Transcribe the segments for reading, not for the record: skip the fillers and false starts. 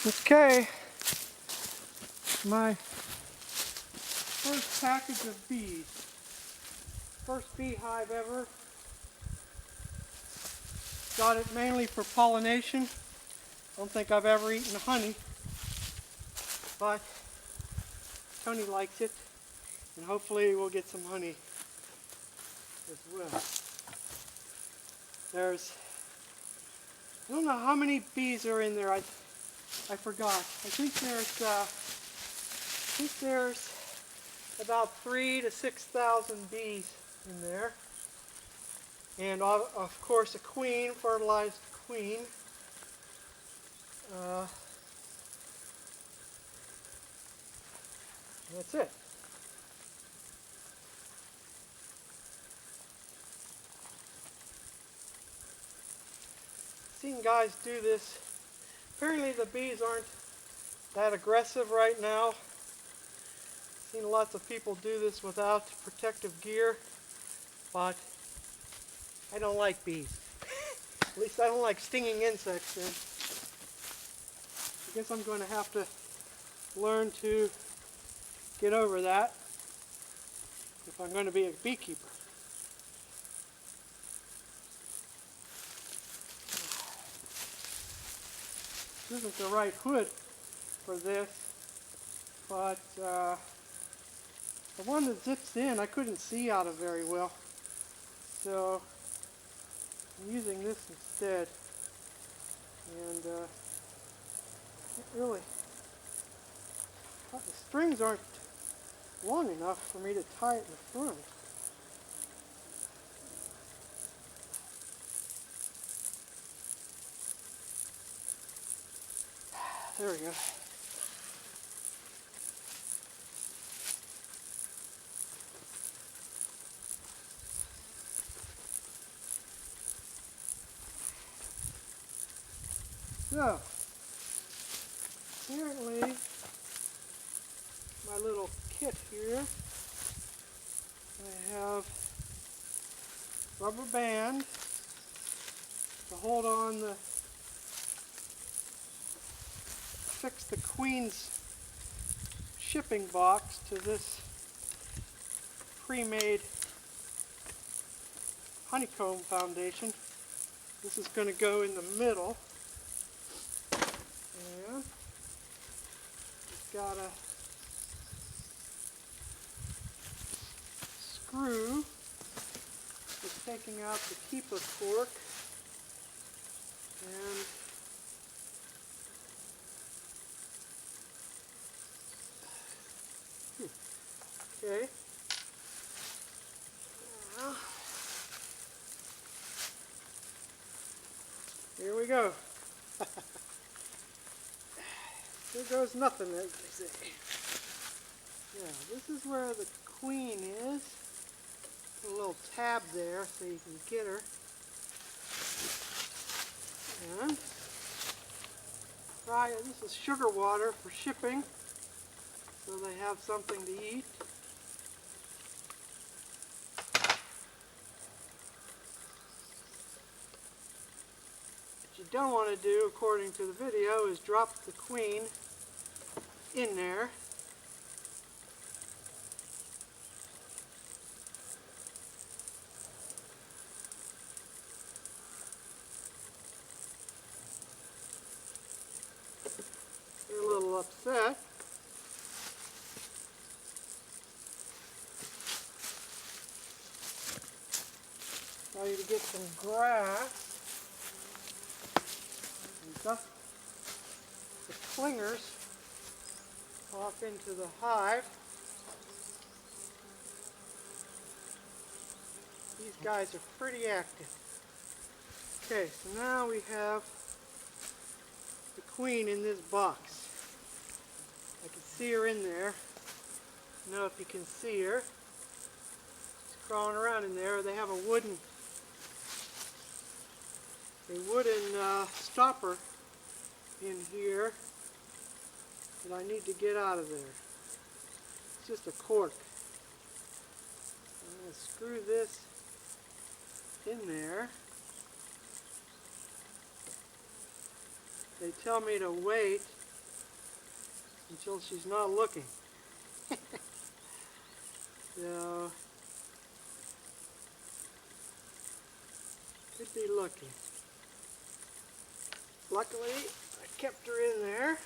Okay, my first package of bees. First beehive ever. Got it mainly for pollination. Don't think I've ever eaten honey, but Tony likes it, and hopefully we'll get some honey as well. I don't know how many bees are in there. I forgot. I think there's about 3,000 to 6,000 bees in there, and of course a queen, fertilized queen. That's it. Seen guys do this. Apparently the bees aren't that aggressive right now. Seen lots of people do this without protective gear, but I don't like bees. At least I don't like stinging insects then. I guess I'm going to have to learn to get over that if I'm going to be a beekeeper. This isn't the right hood for this, but the one that zips in I couldn't see out of very well, so I'm using this instead. And the strings aren't long enough for me to tie it in the front. There we go. So, apparently, my little kit here, I have rubber band to hold on fix the queen's shipping box to this pre-made honeycomb foundation. This is going to go in the middle, and it's got a screw for taking out the keeper cork, and okay. Now, here we go. Here goes nothing, as they say. Yeah, this is where the queen is. Put a little tab there so you can get her. And this is sugar water for shipping, so they have something to eat. What you don't want to do, according to the video, is drop the queen in there. They're a little upset. Try to get some grass and duck the clingers off into the hive. These guys are pretty active. Okay, so now we have the queen in this box. I can see her in there. I don't know if you can see her. She's crawling around in there. They have a wooden stopper in here that I need to get out of there. It's just a cork. I'm going to screw this in there. They tell me to wait until she's not looking. So, could be looking. Luckily, I kept her in there.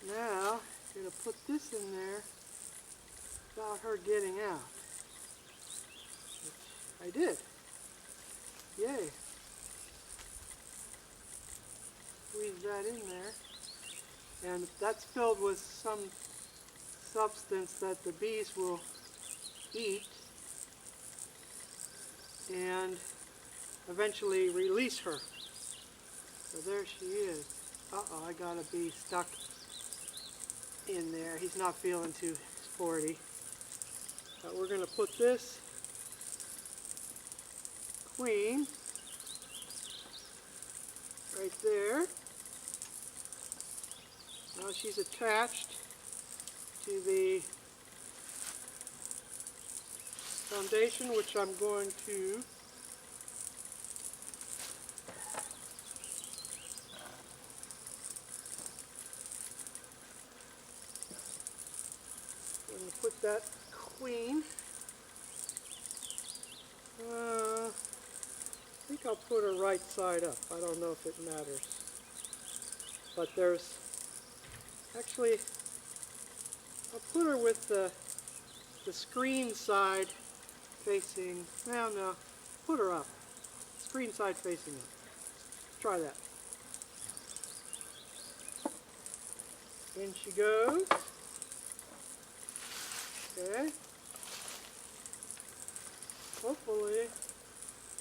Now, I'm going to put this in there without her getting out. Which I did. Yay. Squeeze that in there. And that's filled with some substance that the bees will eat and eventually release her. So there she is. Uh-oh, I got a bee stuck in there. He's not feeling too sporty. But we're going to put this queen right there. Now she's attached to the foundation, which I'm going to put that queen. I think I'll put her right side up. I don't know if it matters. But there's actually, I'll put her with the screen side facing, well, no, put her up. Screen side facing up. Try that. In she goes. Okay. Hopefully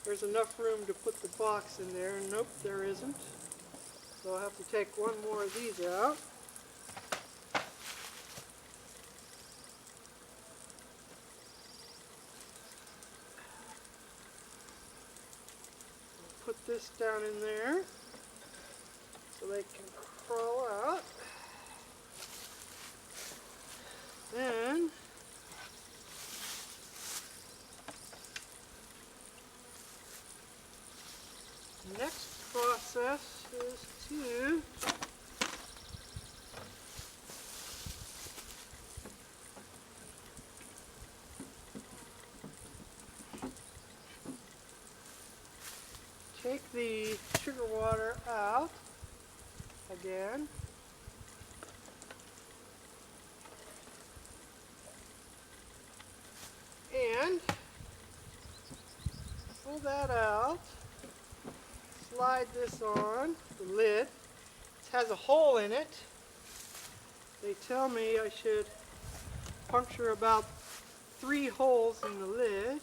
there's enough room to put the box in there. Nope, there isn't. So I'll have to take one more of these out. Put this down in there so they can crawl out. Then next process is to take the sugar water out again. And pull that out. Slide this on the lid. It has a hole in it. They tell me I should puncture about 3 holes in the lid.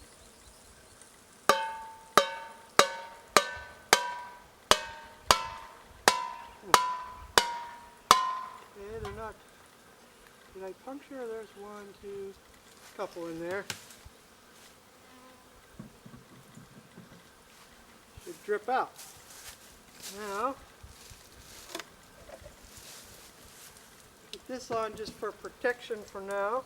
Okay, they're not. Did I puncture? There's 1, 2, couple in there. Should drip out. Now, put this on just for protection for now.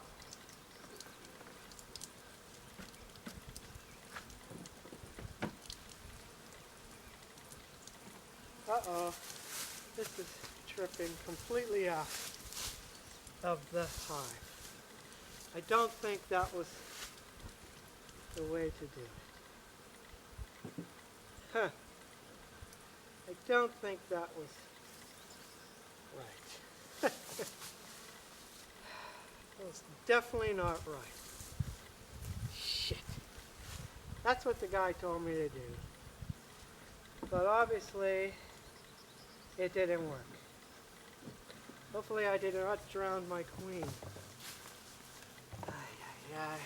Uh-oh, this is tripping completely out of the hive. I don't think that was the way to do it. Huh. I don't think that was right. That was definitely not right. Shit. That's what the guy told me to do. But obviously, it didn't work. Hopefully I did not drown my queen. Ay, ay, ay.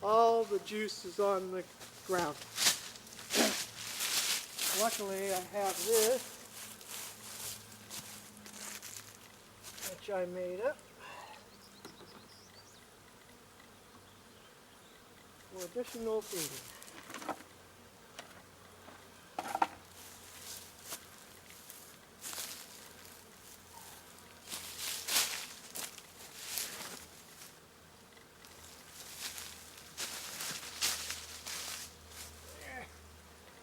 All the juice is on the ground. Luckily I have this, which I made up for additional feeding.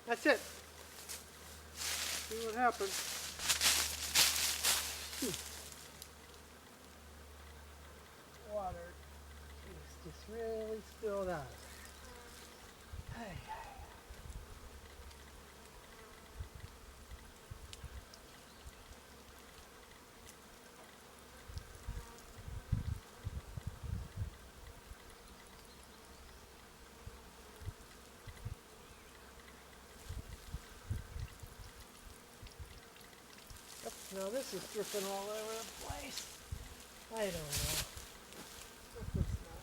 That's it. See what happens. really spilled out. Hey. Oops, now this is dripping all over the place. I don't know. What's this now?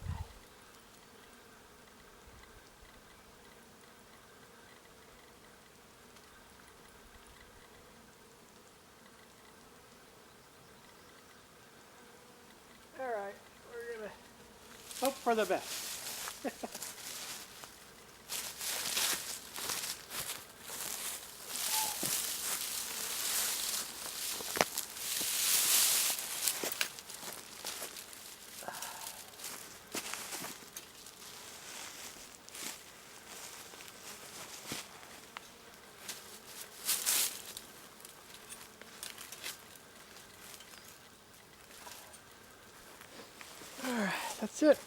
Alright, we're gonna hope for the best. Alright, that's it.